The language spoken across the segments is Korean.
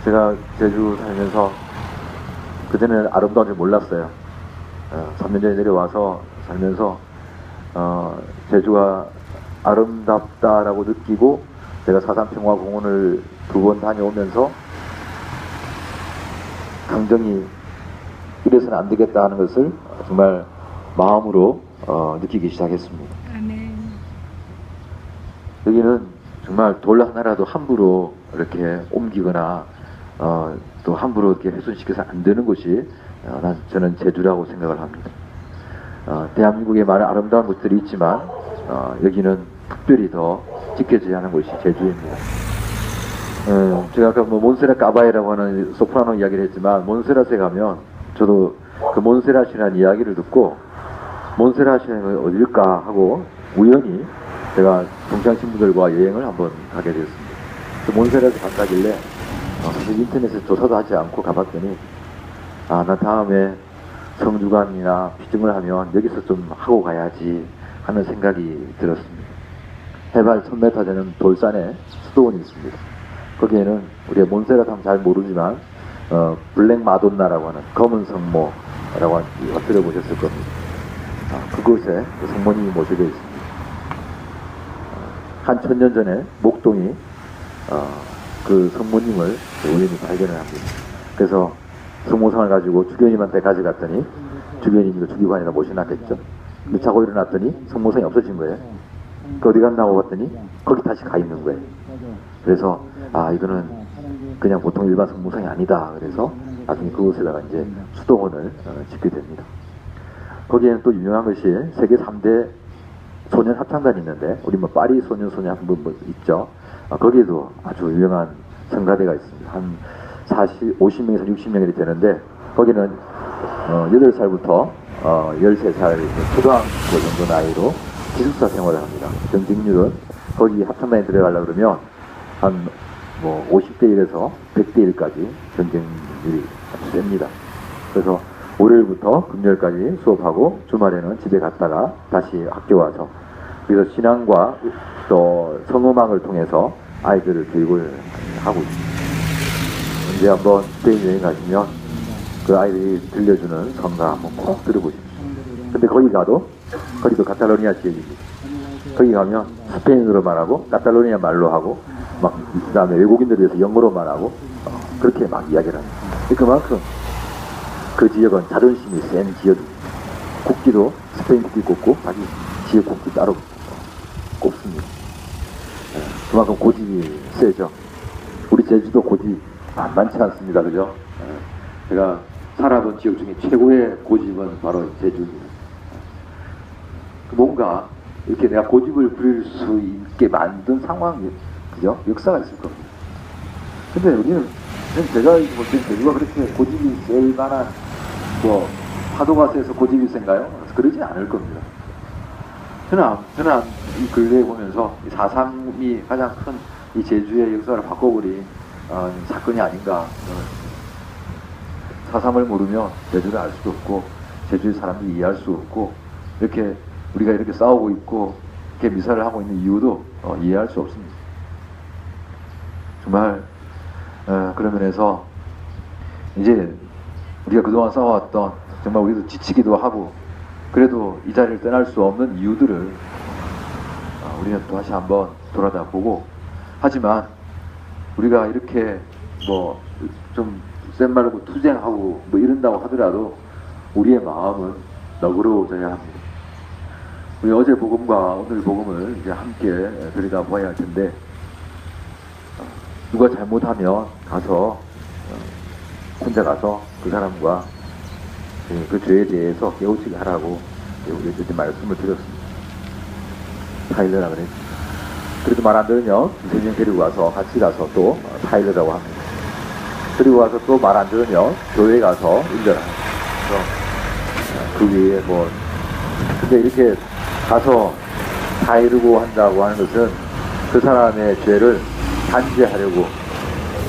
제가 제주 살면서 그때는 아름다운 줄 몰랐어요. 3년 전에 내려와서 살면서 제주가 아름답다라고 느끼고 제가 사산평화공원을 2번 다녀오면서 강정이 이래서는 안 되겠다 하는 것을 정말 마음으로 느끼기 시작했습니다. 아멘. 여기는 정말 돌 하나라도 함부로 이렇게 옮기거나 또 함부로 이렇게 훼손시켜서 안 되는 곳이 저는 제주라고 생각을 합니다. 대한민국에 많은 아름다운 곳들이 있지만 여기는 특별히 더 지켜져야 하는 곳이 제주입니다. 제가 아까 몬세라 까바이라고 하는 소프라노 이야기를 했지만 몬세라트에 가면 저도 그 몬세라트라는 이야기를 듣고 몬세라트는 어딜까 하고 우연히 제가 동창 친구들과 여행을 한번 가게 되었습니다. 그 몬세라트 간다길래 사실 인터넷에 조사도 하지 않고 가봤더니 나 다음에 성주관이나 피증을 하면 여기서 좀 하고 가야지 하는 생각이 들었습니다. 해발 1000m 되는 돌산에 수도원이 있습니다. 거기에는 우리가 몬세라트 하면 잘 모르지만 블랙 마돈나라고 하는 검은 성모라고 들어보셨을 겁니다. 그곳에 성모님이 모셔져 있습니다. 한 1000년 전에 목동이 그 성모님을 우연히 발견을 합니다. 그래서 성모상을 가지고 주교님한테 가져갔더니 주교님이 이거 주기관에다 모셔놨겠죠. 근데 자고 일어났더니 성모상이 없어진 거예요. 그 어디 갔나고 봤더니 거기 다시 가 있는 거예요. 그래서 이거는 그냥 보통 일반 성모상이 아니다. 그래서 나중에 그곳에다가 이제 수도원을 짓게 됩니다. 거기에는 또 유명한 것이 세계 3대 소년 합창단이 있는데 우리 파리 소년 한번 있죠. 거기에도 아주 유명한 성가대가 있습니다. 한 50명에서 60명이 되는데 거기는 8살부터 13살 초등학교 정도 나이로 기숙사 생활을 합니다. 경쟁률은 거기 합창단에 들어가려고 그러면 한 50대 1에서 100대 1까지 경쟁률이 아주 셉니다. 그래서 월요일부터 금요일까지 수업하고 주말에는 집에 갔다가 다시 학교 와서 그래서 신앙과 또 성음악을 통해서 아이들을 교육을 하고 있습니다. 언제 한번 스페인 여행 가시면 그 아이들이 들려주는 성가 한번 꼭 들어보십시오. 근데 거기 가도 거기도 카탈로니아 지역입니다. 거기 가면 스페인어로 말하고 카탈로니아 말로 하고 그 다음에 외국인들을 위해서 영어로 말하고 그렇게 막 이야기를 합니다. 그만큼 그 지역은 자존심이 센 지역입니다. 국기도 스페인 국기 꼽고 자기 지역 국기 따로 꼽습니다. 그만큼 고집이 세죠. 우리 제주도 고집 많지 않습니다. 그죠? 제가 살아본 지역 중에 최고의 고집은 바로 제주입니다. 뭔가 이렇게 내가 고집을 부릴 수 있게 만든 상황이 그죠? 역사가 있을 겁니다. 근데 우리는 제가 볼 때 제주가 그렇게 고집이 셀 만한 파도가 세서 고집이 센가요? 그러지 않을 겁니다. 저는 이 근래에 보면서 4.3이 가장 큰 이 제주의 역사를 바꿔버린 사건이 아닌가. 4.3을 모르면 제주를 알 수도 없고 제주의 사람들이 이해할 수 없고 이렇게 우리가 이렇게 싸우고 있고 이렇게 미사를 하고 있는 이유도 이해할 수 없습니다. 정말 그런 면에서 이제 우리가 그동안 싸워왔던 정말 우리도 지치기도 하고 그래도 이 자리를 떠날 수 없는 이유들을 우리는 또 다시 한번 돌아다 보고 하지만 우리가 이렇게 좀 센 말로 투쟁하고 이런다고 하더라도 우리의 마음은 너그러워져야 합니다. 우리 어제 복음과 오늘 복음을 이제 함께 들여다보아야 할 텐데 누가 잘못하면 가서 혼자 가서 그 사람과 그 죄에 대해서 깨우치게 하라고 우리한테 말씀을 드렸습니다. 타일러라 그랬습니다. 그래도 말 안 들으면 2-3명 데리고 가서 같이 가서 또 타일러라고 합니다. 그리고 와서 또 말 안 들으면 교회에 가서 인정합니다. 그 위에 근데 이렇게 가서 타이르고 한다고 하는 것은 그 사람의 죄를 단죄하려고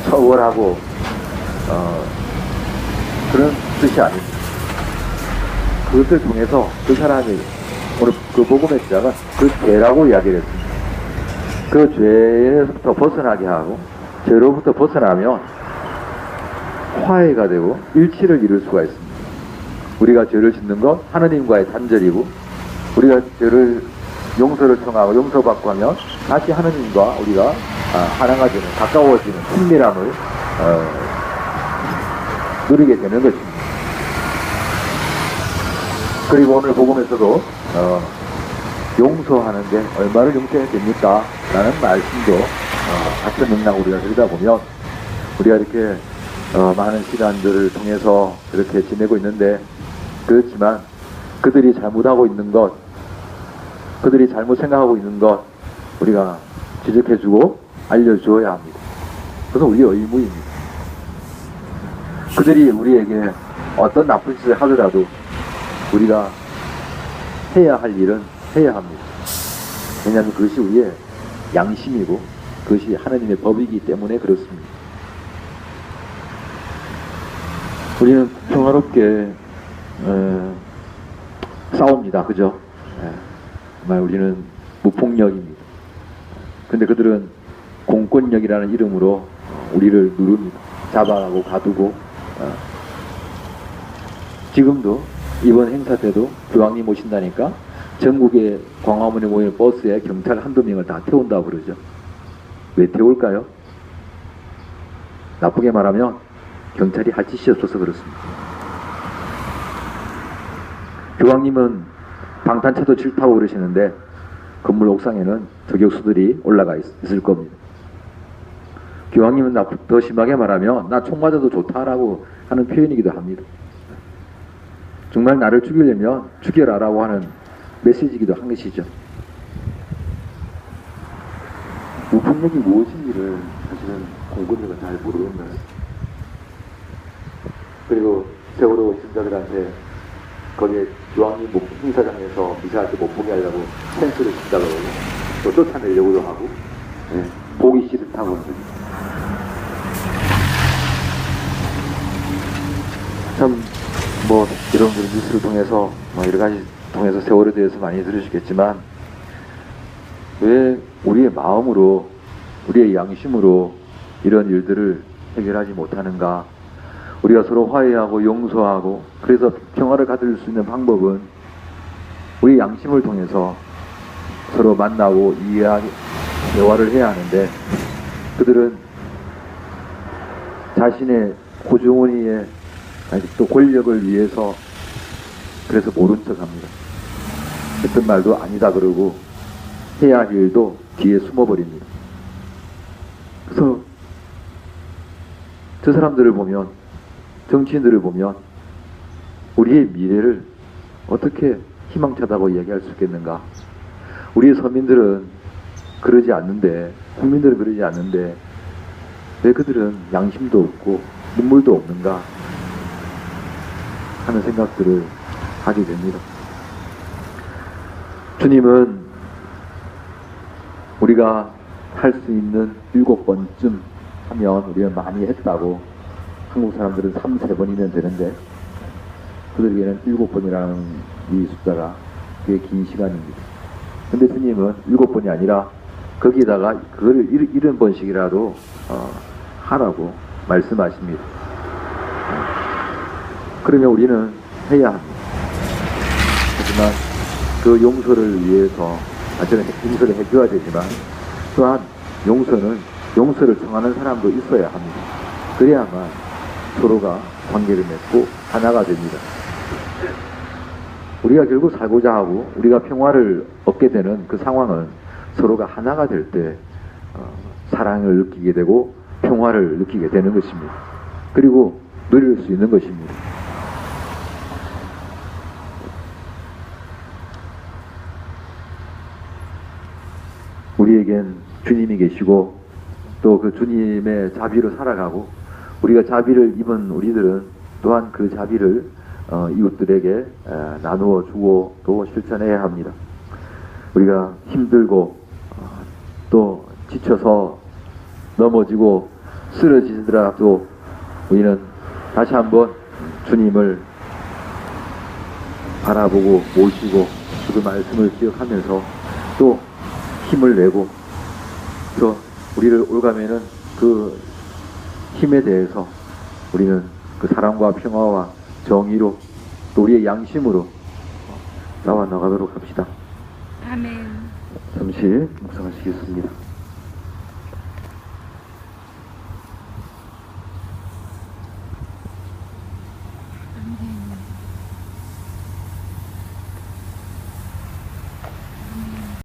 처벌하고 그런 뜻이 아닙니다. 그것을 통해서 그 사람이 오늘 그 복음의 시작은 그 죄라고 이야기를 했습니다. 그 죄에서부터 벗어나게 하고 죄로부터 벗어나면 화해가 되고 일치를 이룰 수가 있습니다. 우리가 죄를 짓는 것 하느님과의 단절이고, 우리가 죄를 용서를 청하고 용서받고 하면 다시 하느님과 우리가 하나가 되는, 가까워지는 친밀함을 누리게 되는 것입니다. 그리고 오늘 복음에서도 용서하는 게 얼마를 용서해야 됩니까? 라는 말씀도 같은 맥락으로 우리가 들다 보면, 우리가 이렇게 많은 시간들을 통해서 이렇게 지내고 있는데, 그렇지만 그들이 잘못하고 있는 것, 그들이 잘못 생각하고 있는 것 우리가 지적해주고 알려주어야 합니다. 그것은 우리의 의무입니다. 그들이 우리에게 어떤 나쁜 짓을 하더라도 우리가 해야 할 일은 해야 합니다. 왜냐하면 그것이 우리의 양심이고 그것이 하나님의 법이기 때문에 그렇습니다. 우리는 평화롭게 싸웁니다. 그죠? 정말 우리는 무폭력입니다. 근데 그들은 공권력이라는 이름으로 우리를 누릅니다. 잡아가고 가두고, 지금도 이번 행사 때도 교황님 오신다니까 전국의 광화문에 모이는 버스에 경찰 한두 명을 다 태운다고 그러죠. 왜 태울까요? 나쁘게 말하면 경찰이 할 짓이 없어서 그렇습니다. 교황님은 방탄차도 싫다고 그러시는데 건물 옥상에는 저격수들이 올라가 있을 겁니다. 교황님은 더 심하게 말하면 나 총 맞아도 좋다라고 하는 표현이기도 합니다. 정말 나를 죽이려면 죽여라라고 하는 메시지이기도 한 것이죠. 무폭력이 무엇인지를 사실은 공군이가 잘 모르는 거예요. 그리고 세월호 신자들한테 거기에 교황님 행사장에서 미사할 때 못 보게 하려고 펜스를 친다고 그러고 또 쫓아내려고도 하고, 보기 싫다고 하는 거죠. 참 여러분들 뉴스를 통해서 여러 가지 통해서 세월에 대해서 많이 들으시겠지만, 왜 우리의 마음으로 우리의 양심으로 이런 일들을 해결하지 못하는가? 우리가 서로 화해하고 용서하고 그래서 평화를 가질 수 있는 방법은 우리 양심을 통해서 서로 만나고 대화를 해야 하는데, 그들은 자신의 호주머니에 또 권력을 위해서 그래서 모른 척합니다. 했던 말도 아니다 그러고 해야 할 일도 뒤에 숨어버립니다. 그래서 저 사람들을 보면, 정치인들을 보면 우리의 미래를 어떻게 희망차다고 이야기할 수 있겠는가? 우리의 서민들은 그러지 않는데, 국민들은 그러지 않는데 왜 그들은 양심도 없고 눈물도 없는가 하는 생각들을 하게 됩니다. 주님은 우리가 할 수 있는 7번쯤 하면 우리가 많이 했다고, 한국 사람들은 3-4번이면 되는데 그들에게는 7번이라는 이 숫자가 꽤 긴 시간입니다. 근데 주님은 7번이 아니라 거기에다가 그걸 70번씩이라도 하라고 말씀하십니다. 그러면 우리는 해야 합니다. 하지만 그 용서를 위해서 저는 용서를 해줘야 되지만, 또한 용서를 청하는 사람도 있어야 합니다. 그래야만 서로가 관계를 맺고 하나가 됩니다. 우리가 결국 살고자 하고 우리가 평화를 얻게 되는 그 상황은 서로가 하나가 될 때 사랑을 느끼게 되고 평화를 느끼게 되는 것입니다. 그리고 누릴 수 있는 것입니다. 우리에겐 주님이 계시고 또 그 주님의 자비로 살아가고, 우리가 자비를 입은 우리들은 또한 그 자비를 이웃들에게 나누어 주고 또 실천해야 합니다. 우리가 힘들고 또 지쳐서 넘어지고 쓰러지더라도 우리는 다시 한번 주님을 바라보고 모시고 그 말씀을 기억하면서 또 힘을 내고, 또 우리를 올가매는 그 힘에 대해서 우리는 그 사랑과 평화와 정의로 또 우리의 양심으로 싸워 나가도록 합시다. 아멘. 잠시 묵상하시겠습니다. 아멘.